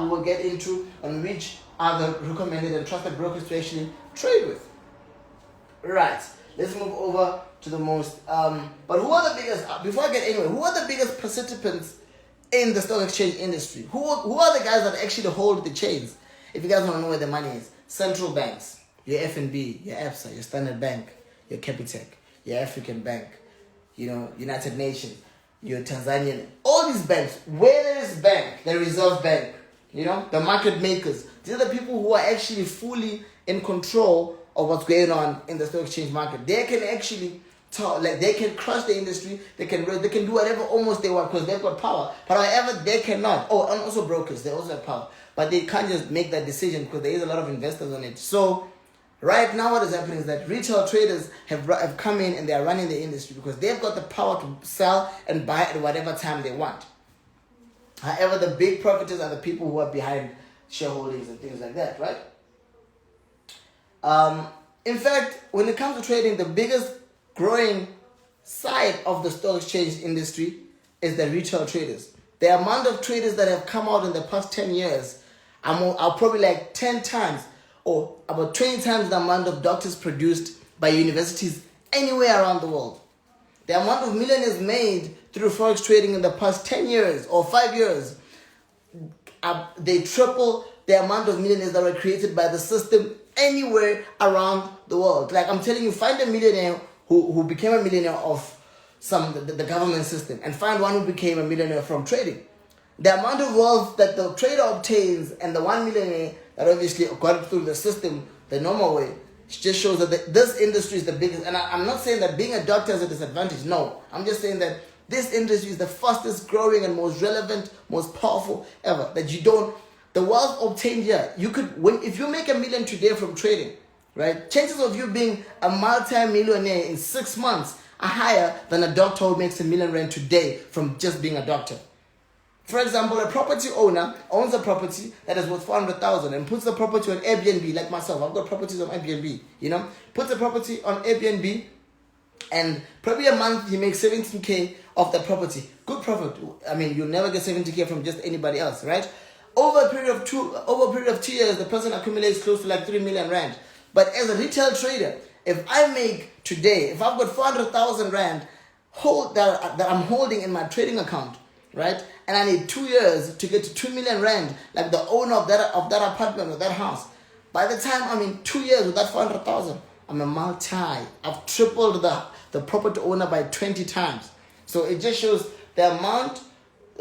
we will get into on which are the recommended and trusted brokers to actually trade with. Right, let's move over to the most, but who are the biggest, before I get anywhere, who are the biggest participants in the stock exchange industry? Who are the guys that actually hold the chains? If you guys want to know where the money is, central banks, your FNB, your ABSA, your Standard Bank, your Capitec, your African Bank, United Nations, your Tanzanian, all these banks, where there is bank, the Reserve Bank, the market makers, these are the people who are actually fully in control of what's going on in the stock exchange market. They can actually they can crush the industry, they can do whatever almost they want because they've got power. But however, they cannot. Oh, and also brokers, they also have power. But they can't just make that decision because there is a lot of investors on it. So right now what is happening is that retail traders have come in and they are running the industry because they've got the power to sell and buy at whatever time they want. However, the big profiteers are the people who are behind shareholdings and things like that, right? In fact, when it comes to trading, the biggest growing side of the stock exchange industry is the retail traders. The amount of traders that have come out in the past 10 years are probably like 10 times or about 20 times the amount of doctors produced by universities anywhere around the world. The amount of millionaires made through forex trading in the past 10 years or 5 years, they triple the amount of millionaires that were created by the system anywhere around the world. Like I'm telling you, find a millionaire who became a millionaire of the government system and find one who became a millionaire from trading. The amount of wealth that the trader obtains and the 1 millionaire that obviously got through the system the normal way just shows that this industry is the biggest. And I'm not saying that being a doctor is a disadvantage. No, I'm just saying that this industry is the fastest growing and most relevant, most powerful ever. The wealth obtained here, if you make $1 million today from trading, right? Chances of you being a multi-millionaire in 6 months are higher than a doctor who makes R1 million today from just being a doctor. For example, a property owner owns a property that is worth 400,000 and puts the property on Airbnb, like myself. I've got properties on Airbnb, puts the property on Airbnb, and probably a month he makes 17K off the property. Good profit. I mean, you'll never get 70K from just anybody else, right? Over a period of 2 years, the person accumulates close to like 3 million rand. But as a retail trader, if I've got 400,000 rand that I'm holding in my trading account, right? And I need 2 years to get to 2 million rand, like the owner of that apartment or that house. By the time I'm in 2 years with that 400,000, I'm a I've tripled the property owner by 20 times. So it just shows the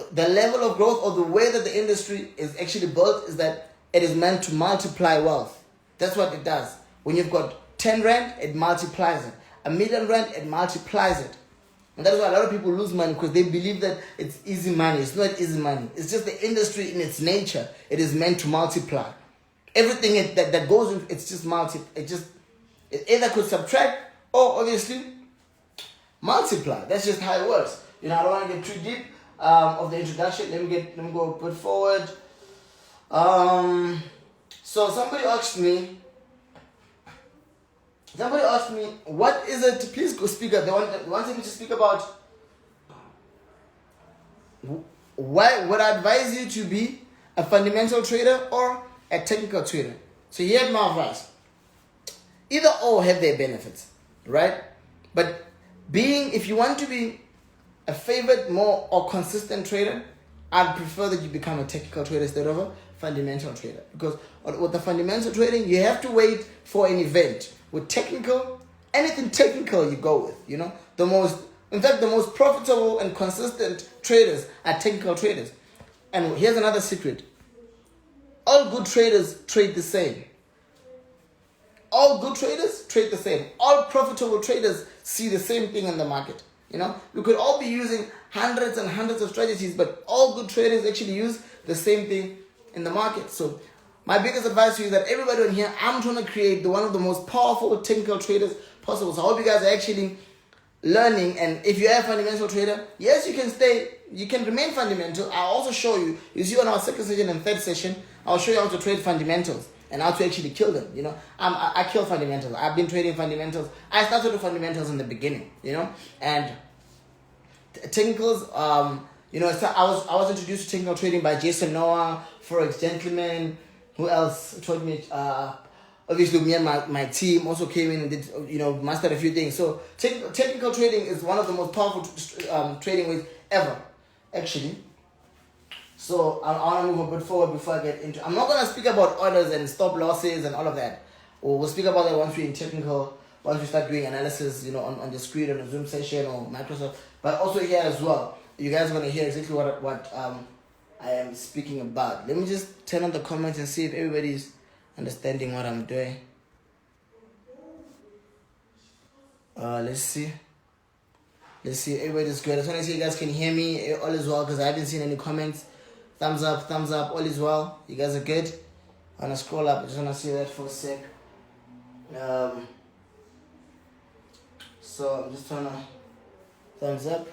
level of growth or the way that the industry is actually built is that it is meant to multiply wealth. That's what it does. When you've got 10 rand, it multiplies it. 1 million rand, it multiplies it. And that's why a lot of people lose money because they believe that it's easy money. It's not easy money. It's just the industry in its nature. It is meant to multiply. Everything that goes in, it's just it either could subtract or obviously multiply. That's just how it works. I don't want to get too deep of the introduction. Let me go a bit forward. So somebody asked me, what is it? Please go speak up. They wanted me to speak about why would I advise you to be a fundamental trader or a technical trader. So here's my advice. Either or have their benefits, right? But if you want to be a favored, more or consistent trader, I'd prefer that you become a technical trader instead of a fundamental trader. Because with the fundamental trading, you have to wait for an event. With technical, anything technical you go with, the most profitable and consistent traders are technical traders. And here's another secret. All good traders trade the same. All good traders trade the same. All profitable traders see the same thing in the market. We could all be using hundreds and hundreds of strategies, but all good traders actually use the same thing in the market. So my biggest advice to you is that everybody on here, I'm trying to create one of the most powerful technical traders possible. So I hope you guys are actually learning. And if you're a fundamental trader, yes, you can remain fundamental. I'll also show you see on our second session and third session, I'll show you how to trade fundamentals and how to actually kill them. I kill fundamentals. I've been trading fundamentals. I started with fundamentals in the beginning, and technicals, You know, so I was introduced to technical trading by Jason Noah, Forex Gentleman. Who else taught me? Obviously, me and my team also came in and did, you know, mastered a few things. So technical trading is one of the most powerful trading ways ever, actually. So I want to move a bit forward before I get into. I'm not gonna speak about orders and stop losses and all of that. We'll speak about that once we're in technical. Once we start doing analysis, you know, on the screen on a Zoom session or Microsoft, but also here as well. You guys are gonna hear exactly what I am speaking about. Let me just turn on the comments and see if everybody's understanding what I'm doing. Let's see. Everybody's good. I just want to see you guys can hear me. All is well, because I haven't seen any comments. Thumbs up. All is well. You guys are good. I'm gonna scroll up. I just wanna see that for a sec. So I'm just trying to thumbs up.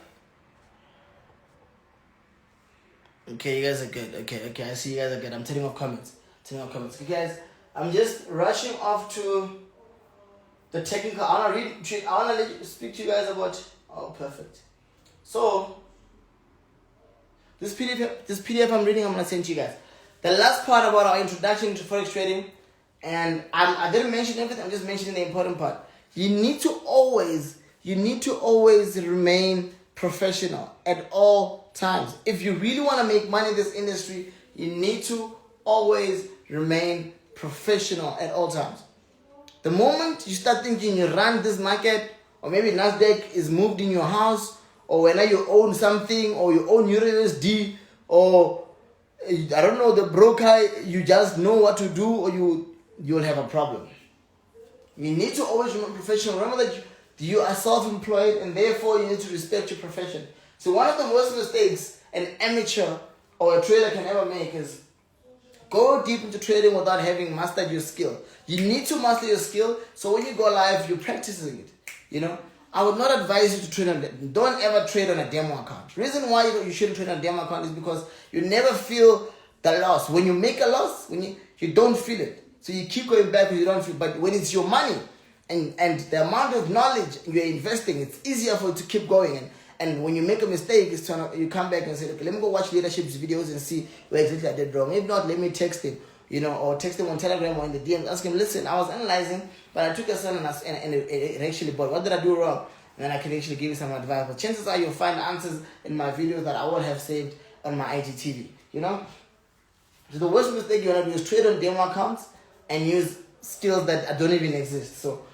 Okay, you guys are good. Okay, I see you guys are good. I'm turning off comments. Okay, guys, I'm just rushing off to the technical. I wanna speak to you guys about. Oh, perfect. So this PDF I'm reading, I'm gonna send to you guys. The last part about our introduction to forex trading, and I didn't mention everything. I'm just mentioning the important part. You need to always remain professional at all times. If you really want to make money in this industry, you need to always remain professional at all times. The moment you start thinking you run this market, or maybe Nasdaq is moved in your house, or whether you own something, or you own USD, or I don't know, the broker, you just know what to do, or you'll have a problem. You need to always remain professional. Remember that you are self-employed, and therefore you need to respect your profession. So one of the worst mistakes an amateur or a trader can ever make is go deep into trading without having mastered your skill. You need to master your skill, so when you go live, you're practicing it. You know, I would not advise you to trade on. Don't ever trade on a demo account. Reason why you shouldn't trade on a demo account is because you never feel the loss. When you make a loss, when you don't feel it. So you keep going back because you don't feel. But when it's your money and the amount of knowledge you're investing, it's easier for you to keep going. And when you make a mistake, you come back and say, okay, let me go watch leadership's videos and see where exactly I did wrong. If not, let me text him, you know, or text him on Telegram or in the DMs. Ask him, listen, I was analyzing, but I took a son and it actually bought. What did I do wrong? And then I can actually give you some advice. But chances are you'll find answers in my videos that I will have saved on my IGTV, you know? So the worst mistake you want to do is trade on demo accounts and use skills that don't even exist. So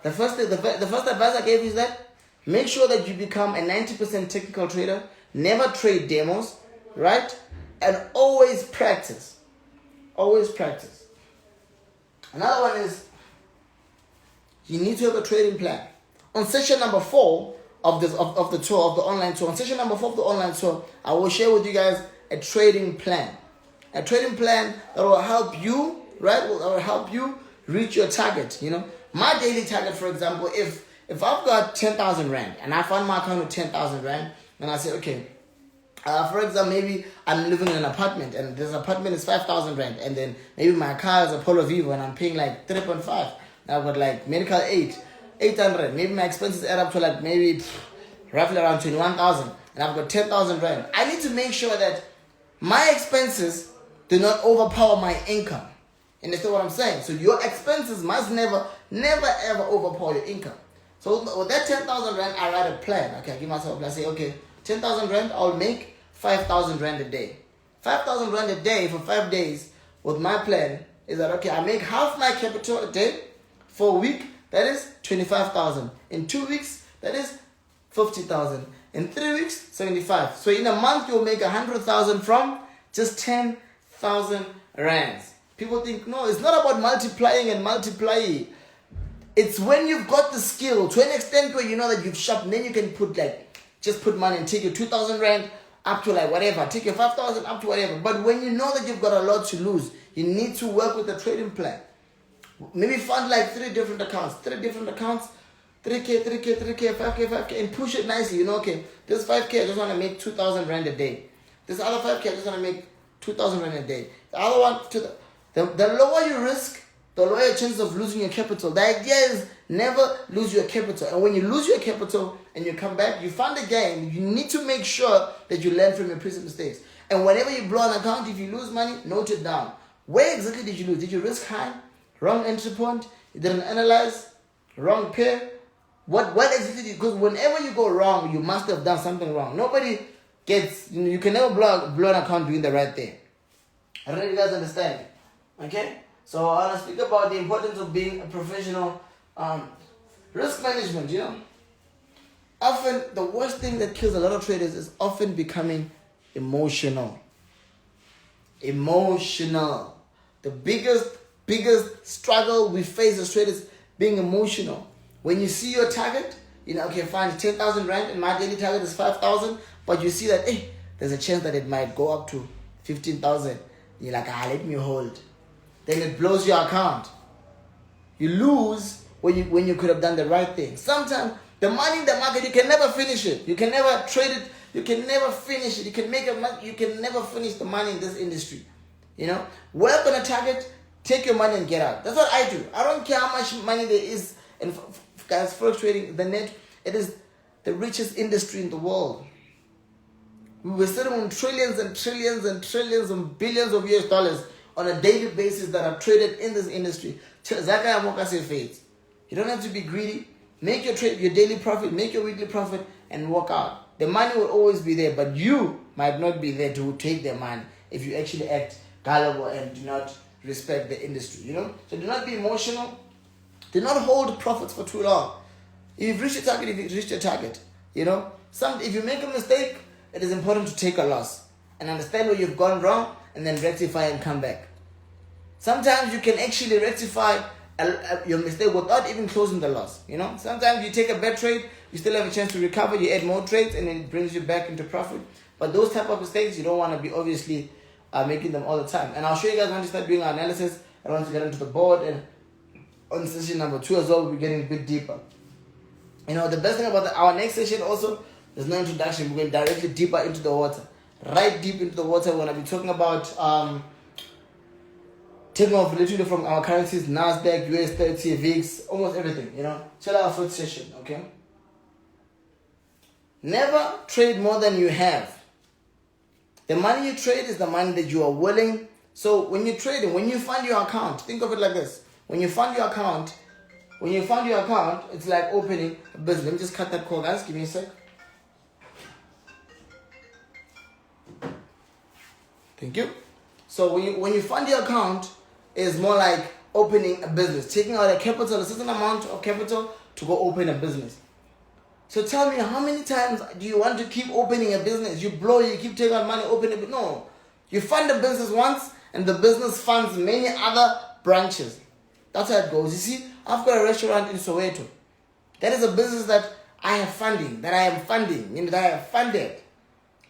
the first advice I gave you is that make sure that you become a 90% technical trader. Never trade demos, right? And always practice. Always practice. Another one is you need to have a trading plan. On session number 4 of the online tour, on session number 4 of the online tour, I will share with you guys a trading plan. A trading plan that will help you, right? That will help you reach your target. You know, my daily target, for example, if I've got 10,000 Rand and I fund my account with 10,000 Rand, and I say, okay, for example, maybe I'm living in an apartment and this apartment is 5,000 Rand, and then maybe my car is a Polo Vivo and I'm paying like 3.5. I've got like medical aid, 800. Maybe my expenses add up to like maybe roughly around 21,000, and I've got 10,000 Rand. I need to make sure that my expenses do not overpower my income. Understand what I'm saying? So your expenses must never ever overpower your income. So with that 10,000 Rand, I write a plan. Okay, I give myself a plan. I say, okay, 10,000 Rand, I'll make 5,000 Rand a day. 5,000 Rand a day for 5 days with my plan is that, okay, I make half my capital a day. For a week, that is 25,000. In 2 weeks, that is 50,000. In 3 weeks, 75. So in a month, you'll make 100,000 from just 10,000 Rands. People think, no, it's not about multiplying and multiplying. It's when you've got the skill to an extent where you know that you've shopped, and then you can put just put money and take your 2,000 Rand up to whatever, take your 5,000 up to whatever. But when you know that you've got a lot to lose, you need to work with a trading plan. Maybe fund 3 different accounts, 3K, 5K, and push it nicely. You know, okay, this 5K, I just want to make 2,000 Rand a day. This other 5K, I just want to make 2,000 Rand a day. The other one, the lower you risk, the lower chances of losing your capital. The idea is never lose your capital. And when you lose your capital and you come back, you fund again, you need to make sure that you learn from your previous mistakes. And whenever you blow an account, if you lose money, note it down. Where exactly did you lose? Did you risk high? Wrong entry point? You didn't analyze? Wrong pair? What exactly did you, because whenever you go wrong, you must have done something wrong. Nobody gets, you can never blow an account doing the right thing. I don't know if you guys understand. Okay? So I want to speak about the importance of being a professional. Risk management, Often, the worst thing that kills a lot of traders is often becoming emotional. Emotional. The biggest struggle we face as traders, being emotional. When you see your target, okay, fine, 10,000 rand and my daily target is 5,000, but you see that, there's a chance that it might go up to 15,000. You're like, let me hold. Then it blows your account. You lose when you could have done the right thing. Sometimes the money in the market, you can never finish it. You can never trade it. You can never finish it. You can never finish the money in this industry. Work on a target, take your money and get out. That's what I do. I don't care how much money there is. And guys, forex trading, it is the richest industry in the world. We were sitting on trillions and trillions and trillions and billions of US dollars on a daily basis that are traded in this industry. You don't have to be greedy. Make your trade, your daily profit, make your weekly profit, and walk out. The money will always be there, but you might not be there to take the money if you actually act gullible and do not respect the industry. So do not be emotional. Do not hold profits for too long. If you've reached your target, if you make a mistake, it is important to take a loss and understand where you've gone wrong and then rectify and come back. Sometimes you can actually rectify your mistake without even closing the loss. Sometimes you take a bad trade, you still have a chance to recover, you add more trades and it brings you back into profit. But those type of mistakes, you don't want to be obviously making them all the time. And I'll show you guys when to start doing our analysis. I want to get into the board, and on session number 2 as well, we'll be getting a bit deeper. The best thing about our next session also, there's no introduction. We're going directly deeper into the water. Right deep into the water. We're going to be talking about taking off literally from our currencies, NASDAQ, US 30, VIX, almost everything, Till our first session, okay? Never trade more than you have. The money you trade is the money that you are willing. So when you're trading, when you fund your account, think of it like this. When you fund your account, it's like opening a business. Let me just cut that call, guys. Give me a sec. Thank you. So when you fund your account, it's more like opening a business, taking out a certain amount of capital to go open a business. So tell me, how many times do you want to keep opening a business? You keep taking out money, open it. No. You fund a business once, and the business funds many other branches. That's how it goes. You see, I've got a restaurant in Soweto. That is a business that I have funding, that I am funding, that I have funded.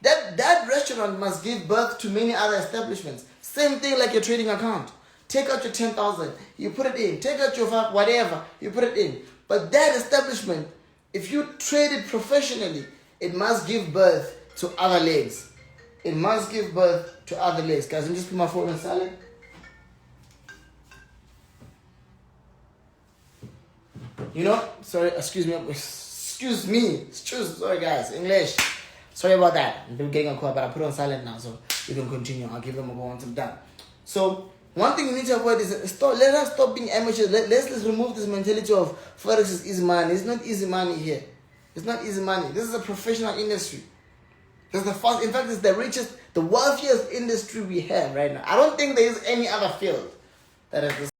That restaurant must give birth to many other establishments. Same thing like your trading account. Take out your 10,000, you put it in. Take out your whatever, you put it in. But that establishment, if you trade it professionally, it must give birth to other legs. It must give birth to other legs. Guys, let me just put my phone on silent. Sorry guys, English. Sorry about that. I'm getting a call, but I put it on silent now, so you can continue. I'll give them a go once I'm done. So, one thing you need to avoid is, let us stop being amateurs. Let's remove this mentality of Forex is easy money. It's not easy money here. It's not easy money. This is a professional industry. In fact, it's the richest, the wealthiest industry we have right now. I don't think there is any other field that has this